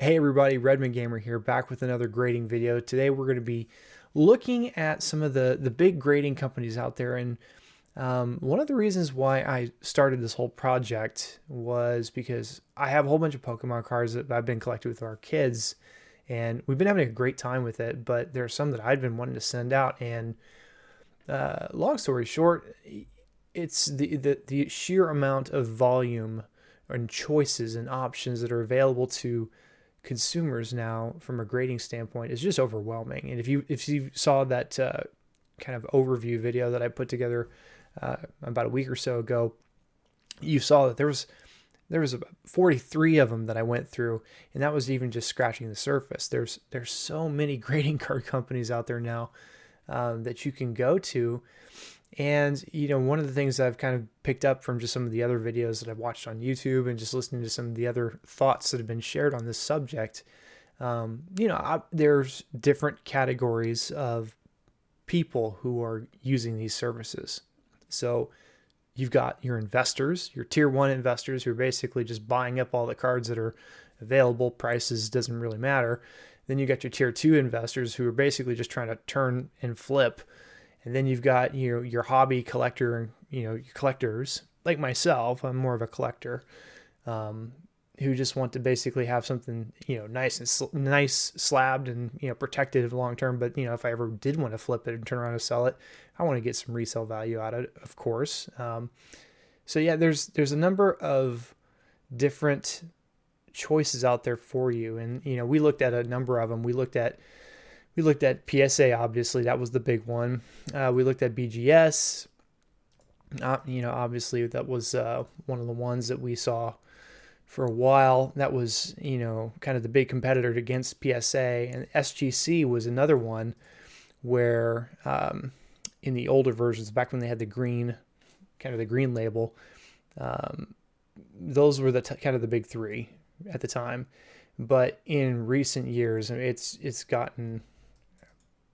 Hey everybody, Redmond Gamer here, back with another grading video. Today we're going to be looking at some of the big grading companies out there, and one of the reasons why I started this whole project was because I have a whole bunch of Pokemon cards that I've been collecting with our kids, and we've been having a great time with it, but there are some that I've been wanting to send out, and long story short, it's the sheer amount of volume and choices and options that are available to consumers now from a grading standpoint is just overwhelming. And if you saw that kind of overview video that I put together about a week or so ago, you saw that there was about 43 of them that I went through, and that was even just scratching the surface. There's so many grading card companies out there now that you can go to. And, one of the things that I've kind of picked up from just some of the other videos that I've watched on YouTube and just listening to some of the other thoughts that have been shared on this subject, there's different categories of people who are using these services. So you've got your investors, your tier one investors who are basically just buying up all the cards that are available. Prices doesn't really matter. Then you got your tier two investors who are basically just trying to turn and flip. And then you've got your hobby collector, your collectors like myself. I'm more of a collector who just want to basically have something nice and nice slabbed and protected long term. But if I ever did want to flip it and turn around and sell it, I want to get some resale value out of it, of course. So yeah, there's a number of different choices out there for you, and we looked at a number of them. We looked at PSA, obviously, that was the big one. We looked at BGS. Obviously, that was one of the ones that we saw for a while. That was, kind of the big competitor against PSA. And SGC was another one where in the older versions, back when they had the green, kind of the green label, those were the kind of the big three at the time. But in recent years, it's gotten...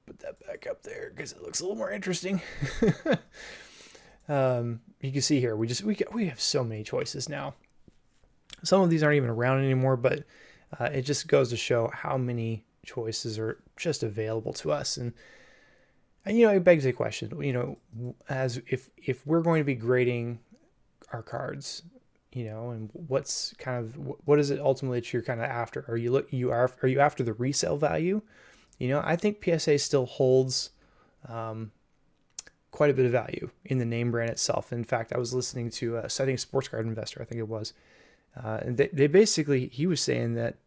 Put that back up there because it looks a little more interesting. You can see here we have so many choices now. Some of these aren't even around anymore, but it just goes to show how many choices are just available to us. And it begs the question, as if we're going to be grading our cards, and what is it ultimately that you're kind of after? Are you after the resale value? I think PSA still holds quite a bit of value in the name brand itself. In fact, I was listening to, I think Sports Card Investor, I think it was, and they basically, he was saying that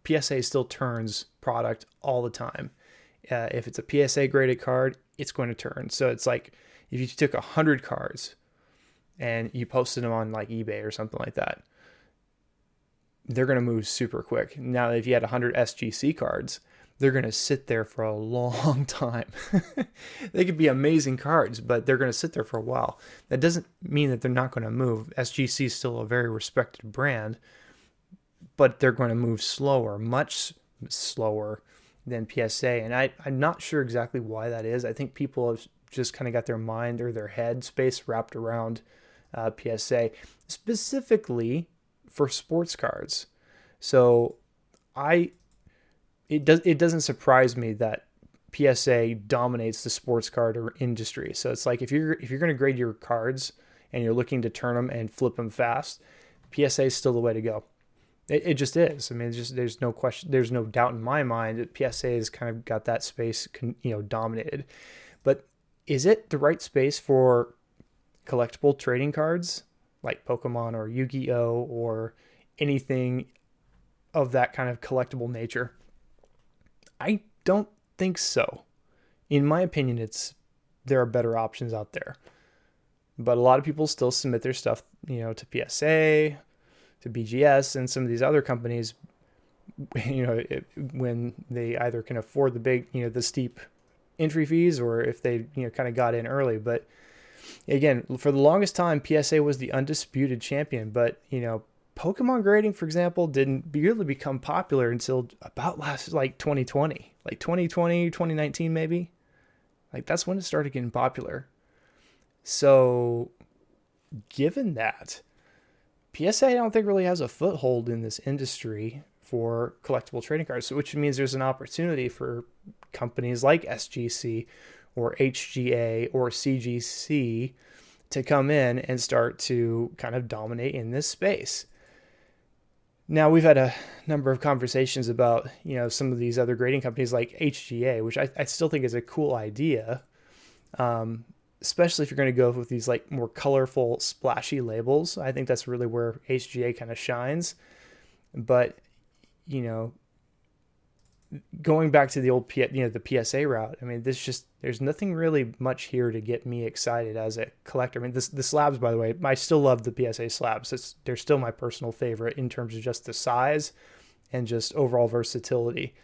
PSA still turns product all the time. If it's a PSA graded card, it's going to turn. So it's like if you took 100 cards and you posted them on like eBay or something like that, they're going to move super quick. Now, if you had 100 SGC cards, they're going to sit there for a long time. They could be amazing cards, but they're going to sit there for a while. That doesn't mean that they're not going to move. SGC is still a very respected brand, but they're going to move slower, much slower than PSA. And I'm not sure exactly why that is. I think people have just kind of got their mind or their head space wrapped around PSA, specifically for sports cards. So it doesn't surprise me that PSA dominates the sports card industry. So it's like if you're going to grade your cards and you're looking to turn them and flip them fast, PSA is still the way to go. It just is. I mean, there's no question, there's no doubt in my mind that PSA has kind of got that space dominated. But is it the right space for collectible trading cards like Pokemon or Yu-Gi-Oh or anything of that kind of collectible nature? I don't think so. In my opinion, there are better options out there. But a lot of people still submit their stuff, to PSA, to BGS, and some of these other companies, when they either can afford the big, the steep entry fees, or if they, kind of got in early. But again, for the longest time, PSA was the undisputed champion. But, Pokemon grading, for example, didn't really become popular until about 2020, like 2020, 2019, maybe. Like that's when it started getting popular. So given that, PSA, I don't think really has a foothold in this industry for collectible trading cards, which means there's an opportunity for companies like SGC or HGA or CGC to come in and start to kind of dominate in this space. Now, we've had a number of conversations about, some of these other grading companies like HGA, which I still think is a cool idea, especially if you're going to go with these like more colorful, splashy labels. I think that's really where HGA kind of shines. But, going back to the old, the PSA route, I mean, there's nothing really much here to get me excited as a collector. I mean, the slabs, by the way, I still love the PSA slabs. They're still my personal favorite in terms of just the size and just overall versatility.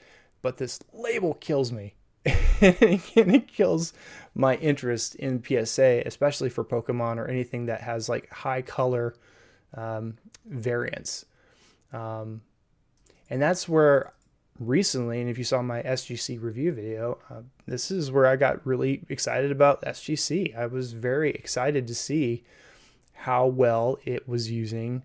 But this label kills me. And it kills my interest in PSA, especially for Pokemon or anything that has like high color variants. And that's where recently, and if you saw my SGC review video, this is where I got really excited about SGC. I was very excited to see how well it was using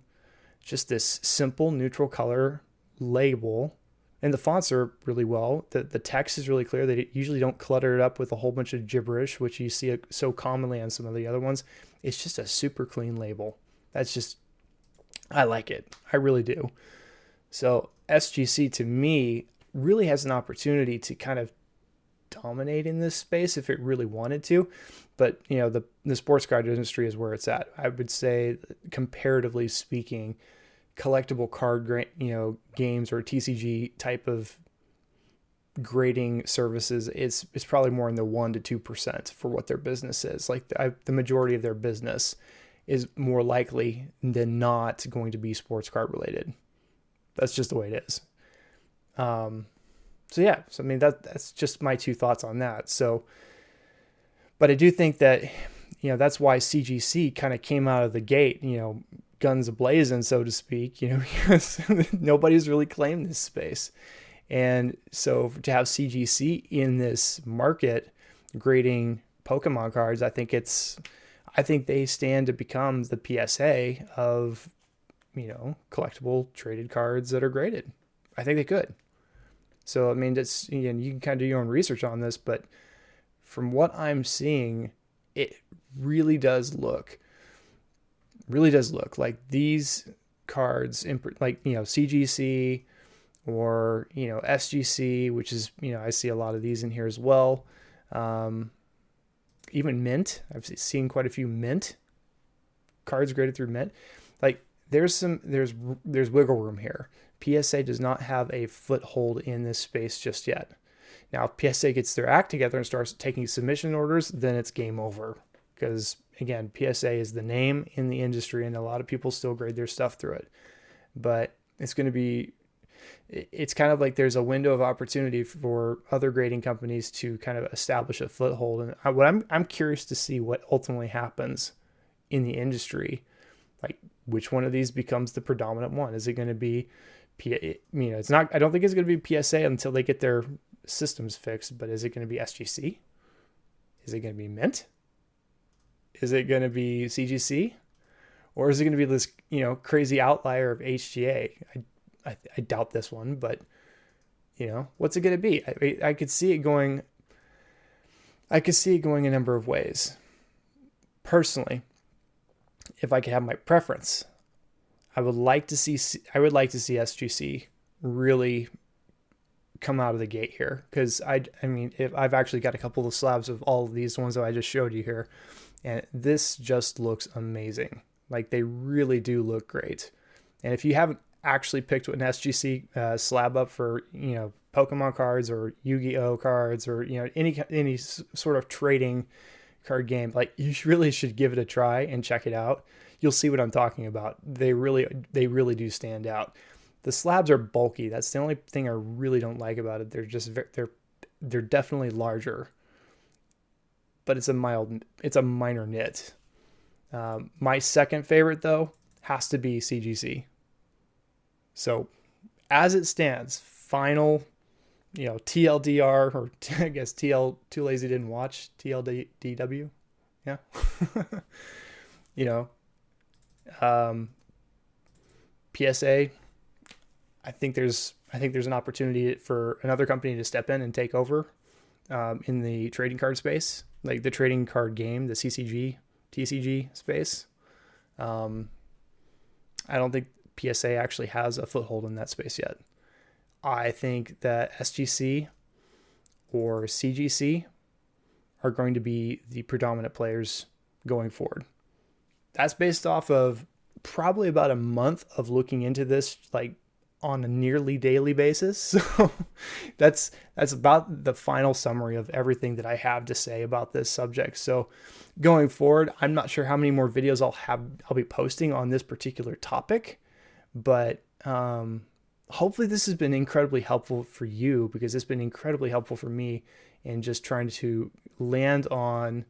just this simple neutral color label. And the fonts are really well. The text is really clear. They usually don't clutter it up with a whole bunch of gibberish, which you see so commonly on some of the other ones. It's just a super clean label. I like it. I really do. So SGC to me really has an opportunity to kind of dominate in this space if it really wanted to. But, the sports card industry is where it's at. I would say, comparatively speaking, collectible card games or TCG type of grading services, it's probably more in the 1% to 2% for what their business is. Like the majority of their business is more likely than not going to be sports card related. That's just the way it is. So I mean, that's just my two thoughts on that. So, but I do think that, that's why CGC kind of came out of the gate, guns a-blazing, so to speak, because nobody's really claimed this space. And so to have CGC in this market grading Pokemon cards, I think they stand to become the PSA of, collectible traded cards that are graded. I think they could. So, I mean, you can kind of do your own research on this, but from what I'm seeing, it really does look like these cards, like, CGC or, SGC, which is, I see a lot of these in here as well. Even Mint. I've seen quite a few Mint cards graded through Mint. Like, there's wiggle room here. PSA does not have a foothold in this space just yet. Now, if PSA gets their act together and starts taking submission orders, then it's game over. Because, again, PSA is the name in the industry, and a lot of people still grade their stuff through it. But it's kind of like there's a window of opportunity for other grading companies to kind of establish a foothold. And I'm curious to see what ultimately happens in the industry. Like, which one of these becomes the predominant one? Is it going to be, it's not, I don't think it's going to be PSA until they get their systems fixed, but is it going to be SGC? Is it going to be Mint? Is it going to be CGC? Or is it going to be this, crazy outlier of HGA? I doubt this one, but, what's it going to be? I could see it going a number of ways. Personally, if I could have my preference, I would like to see SGC really come out of the gate here, because I mean, if I've actually got a couple of slabs of all of these ones that I just showed you here, and this just looks amazing. Like, they really do look great. And if you haven't actually picked an SGC slab up for Pokemon cards or Yu-Gi-Oh cards or any sort of trading card game, like, you really should give it a try and check it out. You'll see what I'm talking about. They really do stand out. The slabs are bulky. That's the only thing I really don't like about it. They're definitely larger, but it's a minor nit. My second favorite though has to be CGC. So as it stands, final, TLDR, or I guess TL, too lazy didn't watch, TLDW. Yeah. PSA, I think there's an opportunity for another company to step in and take over in the trading card space, like the trading card game, the TCG space. I don't think PSA actually has a foothold in that space yet. I think that SGC or CGC are going to be the predominant players going forward. That's based off of probably about a month of looking into this, like on a nearly daily basis. So that's about the final summary of everything that I have to say about this subject. So going forward, I'm not sure how many more videos I'll be posting on this particular topic, but hopefully this has been incredibly helpful for you, because it's been incredibly helpful for me in just trying to land on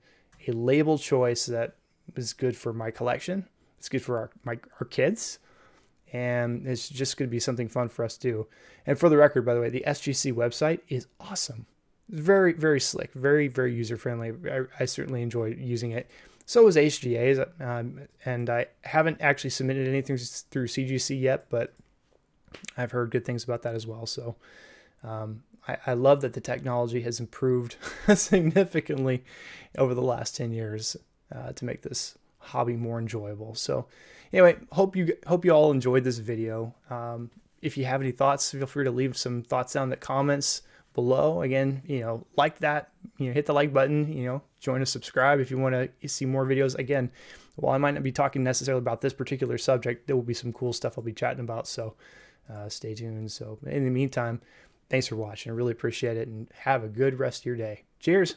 a label choice that is good for my collection. It's good for our kids, and it's just going to be something fun for us to do. And for the record, by the way, the SGC website is awesome. Very, very slick, very, very user-friendly. I certainly enjoy using it. So is HGA's, and I haven't actually submitted anything through CGC yet, but I've heard good things about that as well. So I love that the technology has improved significantly over the last 10 years to make this hobby more enjoyable. So anyway, hope you all enjoyed this video. If you have any thoughts, feel free to leave some thoughts down in the comments below. Again, like that, hit the like button, join us, subscribe if you want to see more videos. Again, while I might not be talking necessarily about this particular subject, there will be some cool stuff I'll be chatting about. So stay tuned. So in the meantime, thanks for watching. I really appreciate it, and have a good rest of your day. Cheers.